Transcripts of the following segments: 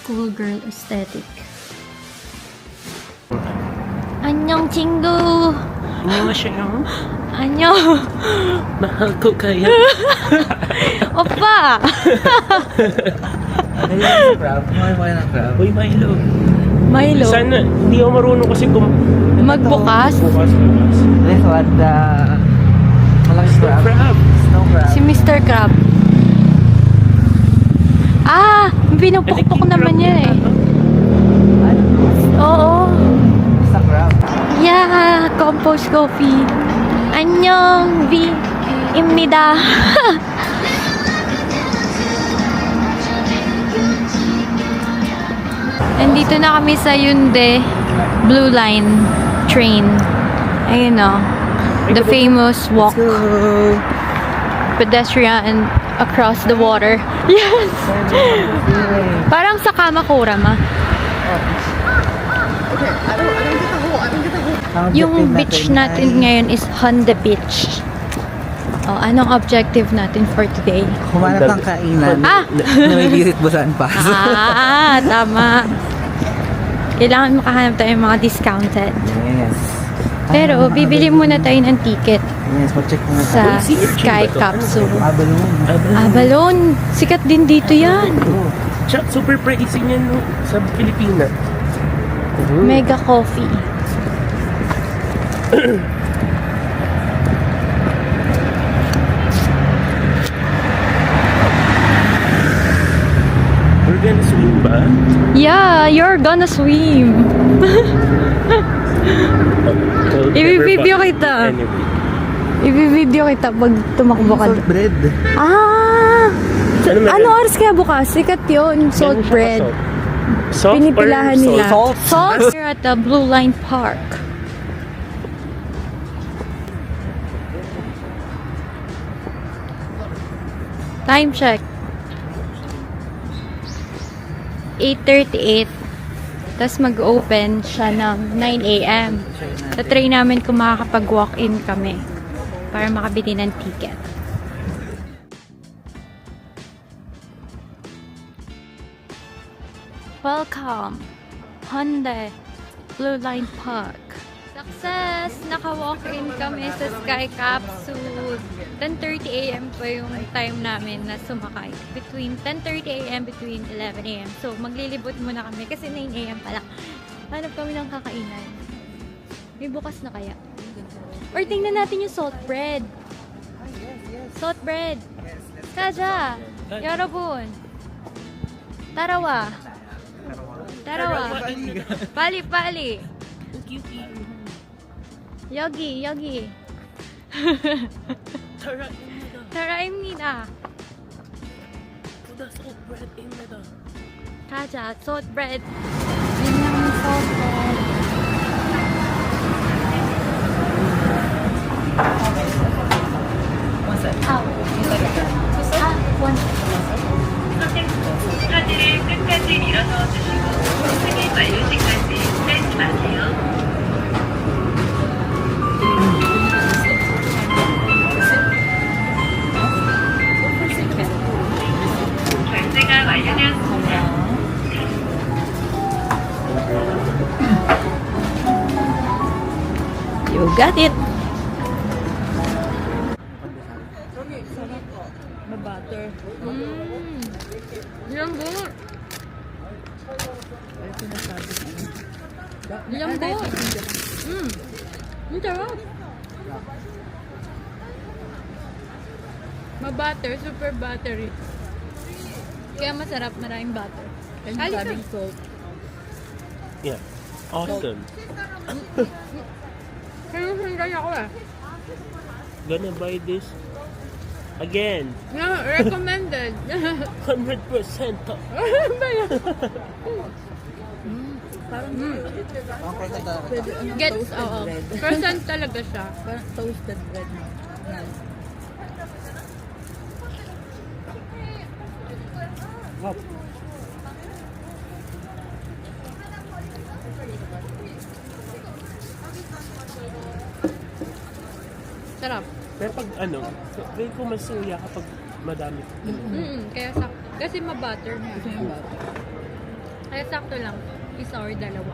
schoolgirl aesthetic. Annyeong 친구. 안녕하세요. Annyeong. Mahal ko kayo. Oppa. Ayun, crab. Mahal ng crab. Uy, Milo. Milo. Sana, hindi ako marunong kasi Magbukas. bukas. This one, the malaking Snow crab. crab. Snow crab. Si Mr. Crab. Ah! Pinupukpok naman yan eh. Oo. Sa crab. Yeah! Compost coffee. Annyeong 입니다. Nandito na kami sa Hyundai Blue Line train. Ayun o. The famous walk. Pedestrian across the water. Yes! Parang sa Kamakura ma. Yung beach natin ngayon is Honda Beach. Oh, anong objective natin for today? Humanap ng kainan Ah! na may visit busan pa. Ah, tama. Kailangan makahanap tayo ng mga discounted. Yes. Pero, bibili muna tayo ng ticket Yes, mag-check muna sa tayo. Sky Capsule. Abalong. Abalon! Sikat din dito yan. Tsaka super pricey niyan no, sa Pilipinas. Mega Coffee. We're gonna swim ba? Yeah, you're gonna swim. Well, I-video never ba- kita. Anyway. I-video kita pag tumakbo ka. Salt bread. Ah! Ano meron? Ano oras kaya bukas? Sikat yun. Salt Ganun siya bread. ka-salt. Salt Pinipilahan or nila. salt? Salt. We're at the Blue Line Park. Time check. 8:38. Tapos mag-open siya ng 9 a.m. Tatry namin kung makakapag-walk-in kami para makabili ng ticket. Welcome! Hyundai Blue Line Park. Success! Naka-walk-in kami sa Sky Capsule. 10:30 a.m. pa yung time namin na sumakay. Between 10:30 a.m. between 11 a.m. So, maglilibot muna kami kasi 9 a.m. pa lang. Hanap kami ng kakainan. May bukas na kaya? Or tingnan natin yung salt bread. Salt bread. Kaja! 여러분! Tarawa! Tarawa! Pali! 여기! Tara입니다. salt bread입니다. 가자, salt bread. Yun yung salt bread. One. 사진을 끝까지 밀어넣어 주시고 승인 완료 시까지 빼지 마세요. 결제가 완료되었습니다. You got it. Butter. Lambot. Lambot. Ang sarap. Ma-butter, super buttery. Kaya masarap, maraming butter. And maraming salt. Yeah. Awesome. Kaya sundan ako eh. Gonna buy this again. No, recommended. 100%. Ba yan? Gets, oo. Percent talaga siya. Parang toasted bread na. Yan. Sarap. Pero pag ano, feel ko masuya kapag madami. Kaya kasi ma-butter na. Kaya sakto lang. Isa or dalawa.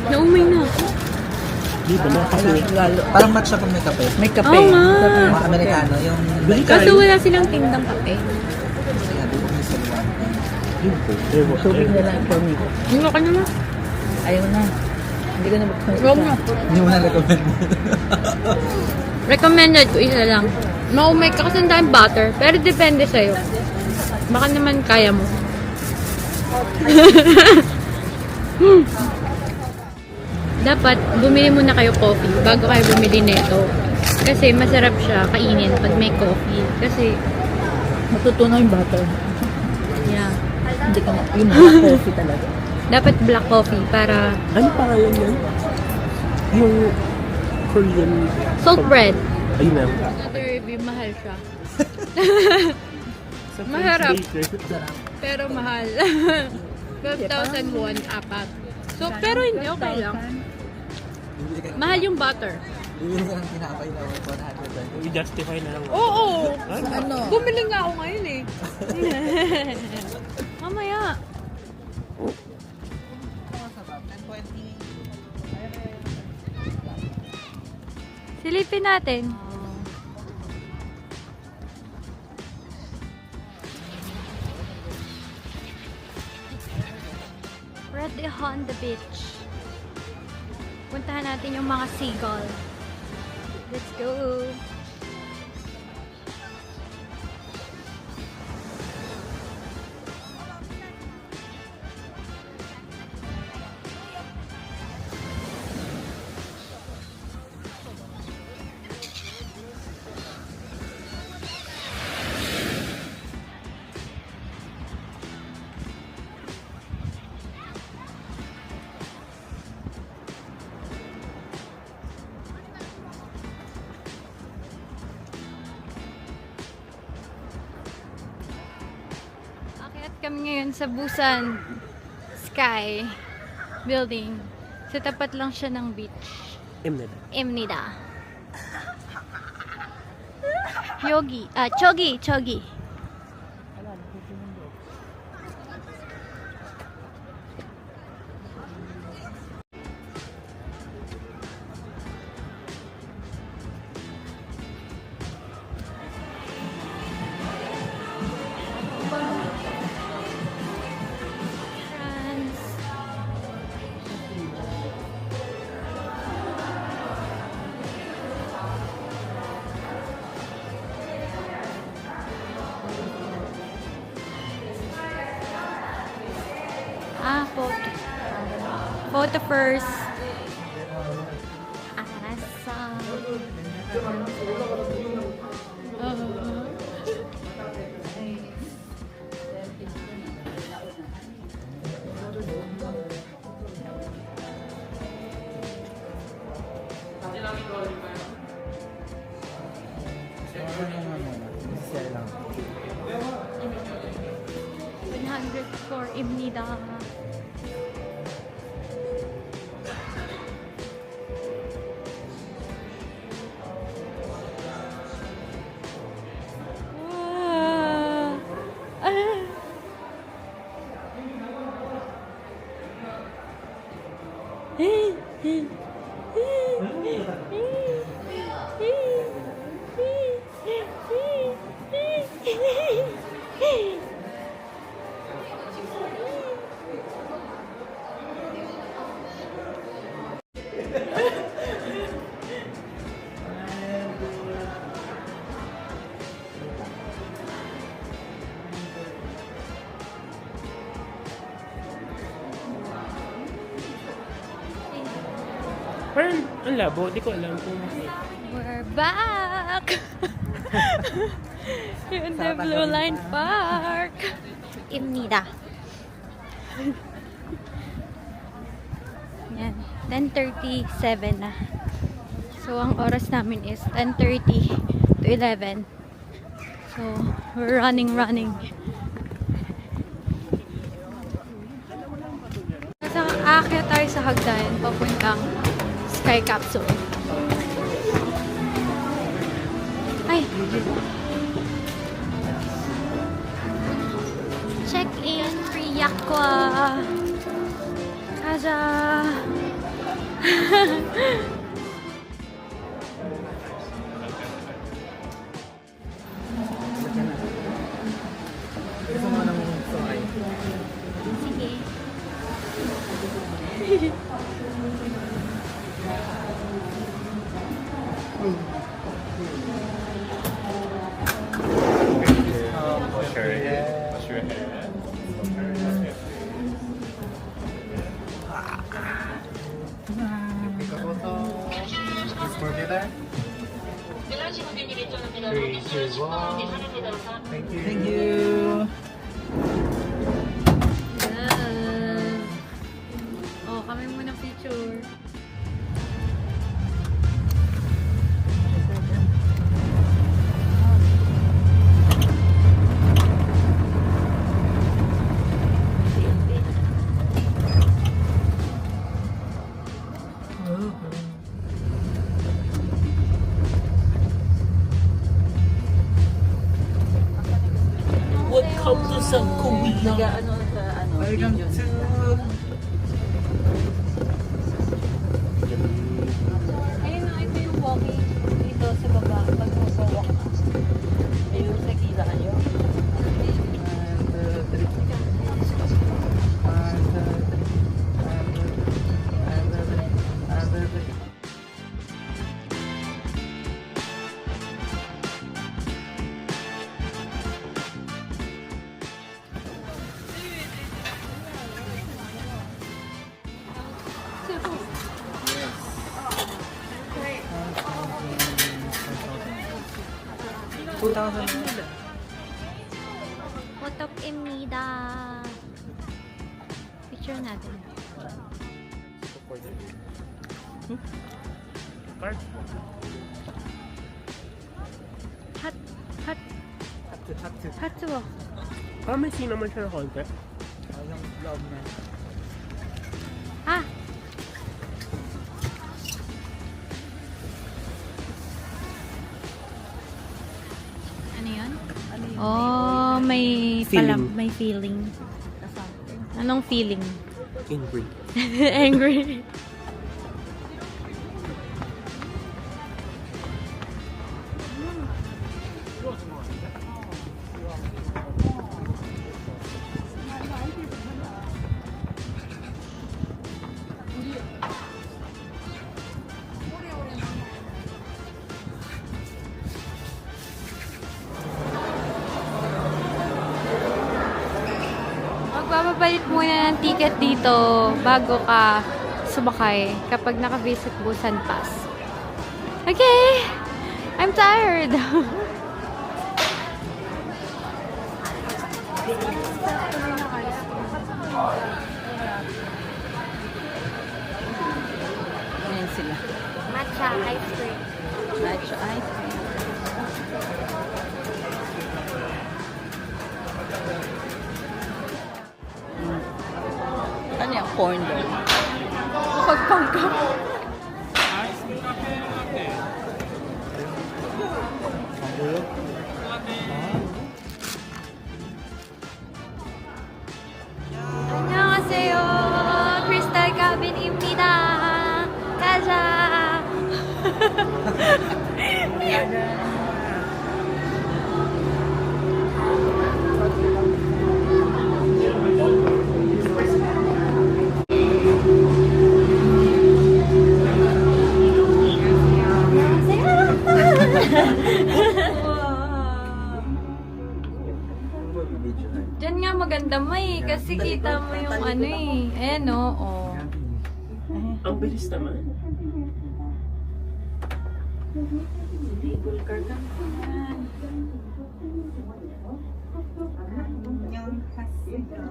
Naumay na ako. Di ba na Kasi lalo, parang match siya pag may kape. May kape. Oo nga. Mga Amerikano, yung... Kaso wala silang tindang kape. Sabi ko may saluan. Tubig na lang for me. Hindi ka naman. Ayaw na. Hindi ko na buksan. Huwag mo. Hindi mo na recommend. Recommended ko isa lang. Maumay ka kasi ang daming butter. Pero depende sa'yo. Baka naman kaya mo. Dapat bumili muna kayo coffee bago kayo bumili nito. Kasi masarap siya kainin pag may coffee. Kasi, Matutunaw yung butter. yeah. Hindi ka na. Yung black coffee talaga. Dapat black coffee para Ano pangalan yan? Yung Korean... salt bread. Ayun na. Another review, mahal siya. Maharap. Pero mahal. 12,000 won, apat. So, pero hindi, okay lang. Mahal yung butter. Bibili ka ng tinapay na 100. I-justify na lang. Oo! Ano? Bumili nga ako ngayon eh. Mamaya. Silipin natin. We're at the Honda Beach. Puntahan natin yung mga seagull. Let's go! Akyat kami ngayon sa Busan Sky Building. Sa tapat lang siya ng beach. Imnida. Chogi. France. Photo first. Share lang. 100 for Imnida. Parang ang labo, di ko alam kung... We're back! In the Blue Line Park! Imnida. Yan. 10:37 na. So, ang oras namin is 10:30 to 11. So, we're running. So, aakyat tayo sa hagdan papuntang Sky Capsule. Ay! 약과 가자. Gusto mo nang sumakay. Sige. Thank you. Oh, kami muna picture. Welcome to South Korea. Nag-ano sa ano, Welcome video. to... Ayun na, ito yung walking dito sa baba. Pag mag-walk na. Ayun, nakita kayo. Photok입니다. Picture natin. Card? Hot, hot, Hatu. hot to. May naman siya na konti. Yung loob na. Ah! Ano yun? Oh, may Feeling. may feeling. Anong feeling? Angry. Angry. Magpapapalit muna ng ticket dito bago ka sumakay kapag naka-visit Busan Pass. Okay! I'm tired! Ayan sila. Matcha ice cream. Matcha ice cream. Ano yung corn dog? Pagpangka. 안녕하세요. 크리스탈 가빈입니다. 가자. Diyan nga maganda mo eh. Kasi kita mo yung ano eh. Ayan o. Oh. Ang bilis naman.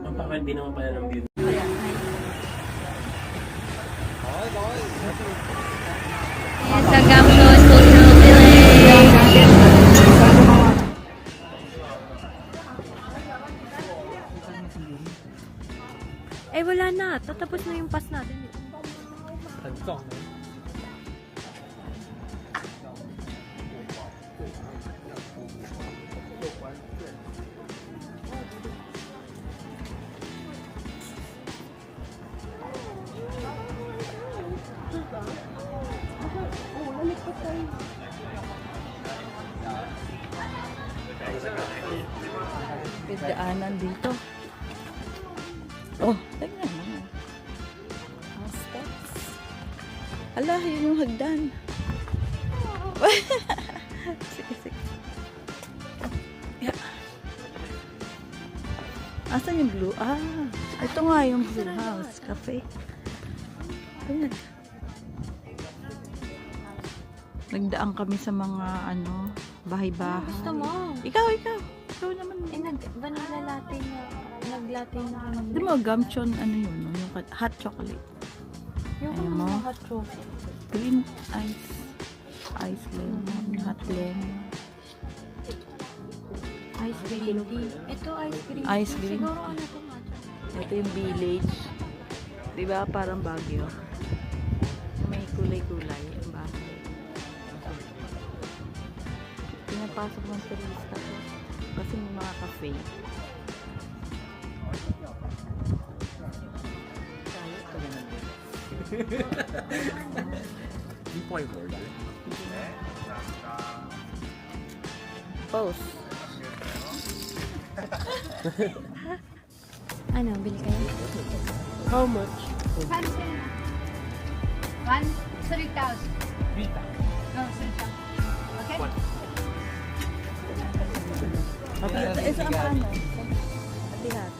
Mapakandi naman pala ng view. Ayan sa Gamso Social Village. Eh wala na. Tatapos na yung pass natin. Pagdaanan dito. Oh, tingnan mo. Ang steps. Ala, yun yung hagdan. Sige, sige. Yeah. Asan yung blue? Ah, ito nga yung blue house cafe. Ayan. Nagdaan kami sa mga ano, bahay-bahay. Gusto mo? Ikaw. Ikaw naman. Vanilla latte na. Nag-latte na ako. Di mo, gamchon, ano yun, no? Yung hot chocolate. Yung Ayaw mo? hot chocolate. Green ice. Ice lemon. Hot lemon. Ice green tea. Ito ice green tea. Ice green Siguro tea. ano ito matcha. Ito yung village. Di ba? Parang Baguio. May kulay-kulay ang bahay. Pinapasok ng turista to. Kasi may mga cafe. Hindi po kayo order. Post. Ano, bili kayo? How much? 3,000. Rita. No, 3,000. Okay? Isa ang paano? Atihat.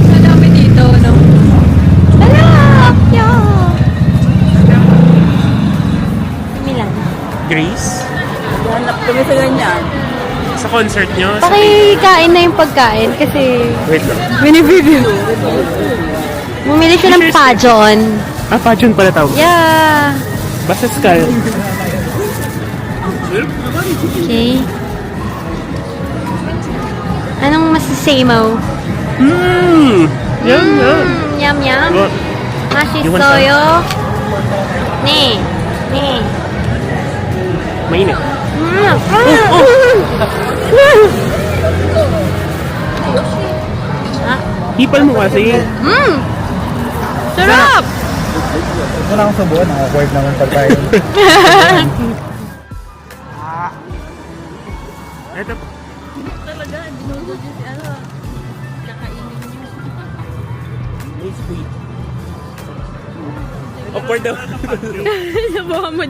Madami dito, no? Hala! Yeah! Milan. Grace? Hanap kami sa ganyan. Sa concert nyo? Pakikain na yung pagkain kasi Wait lang. binibigyo. Bumili siya ng pajon. Ah, pageant pala tawag. Yeah! Basta skull. Okay. Anong masasay mo? Yum, yum. Yum yum. Oh, Mashisoyo. Ne. Ne. mainit. Hipal mo kasi. Sarap! Wala akong sabuhan, awkward naman pagkain. Ito. Talaga, binulo dyan si ano. Kakainin niyo. May sweet. Awkward daw. Nabawa mo.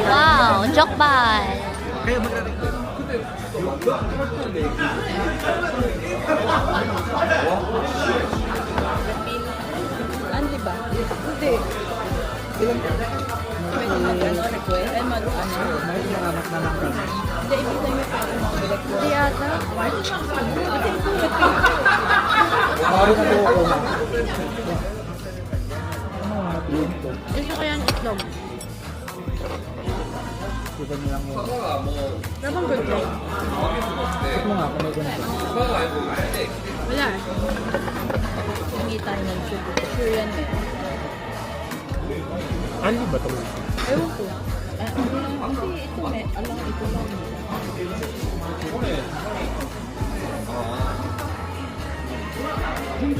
Wow. Joke ball. Anli ba? Hindi. Pwede mag-ano, request? Ay, mag-ano? Hindi, ibig sabihin pa ako mag-request. Hindi ata. Gusto ko yung itlog. Dabang good day. Wala. Hindi tayo ng sugar. Sure yan eh. Ano ba ito? Ewan ko. Hindi, ito may. Alam, ito lang.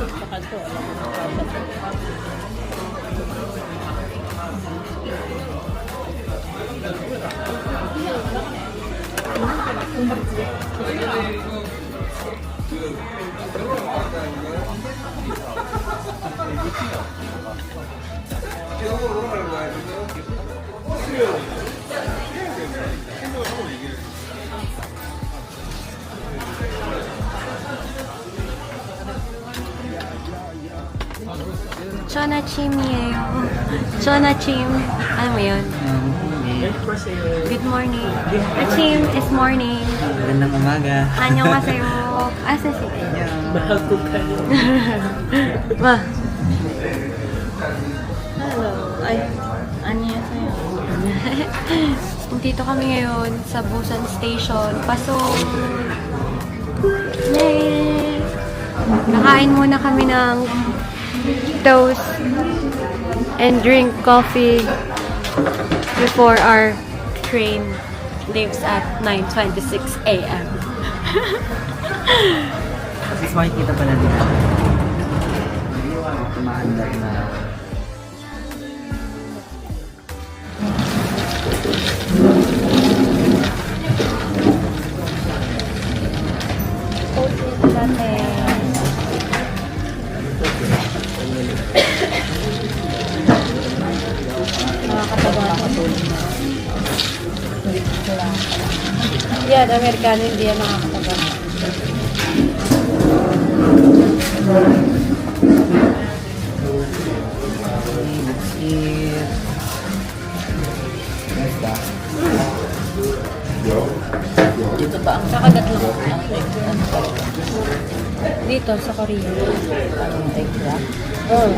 Saka ito, alam mo. Chonachim이에요. Chonachim. Alam mo yun? Good morning. Achim is morning. Magandang umaga. 안녕하세요. Asa si Mahal ko kayo. Ma. Hello. Ay, 안녕하세요. Dito kami ngayon sa Busan Station. Pasok. Yay! Nakain muna kami ng toast and drink coffee before our train leaves at 9:26 a.m. Mas makikita pala dito. Maandar na. Yan, Amerikano hindi yan nakakataga. Let's eat. Basta. Dito ba ang Nakagat lang. Dito, sa Korea. take that? Oh.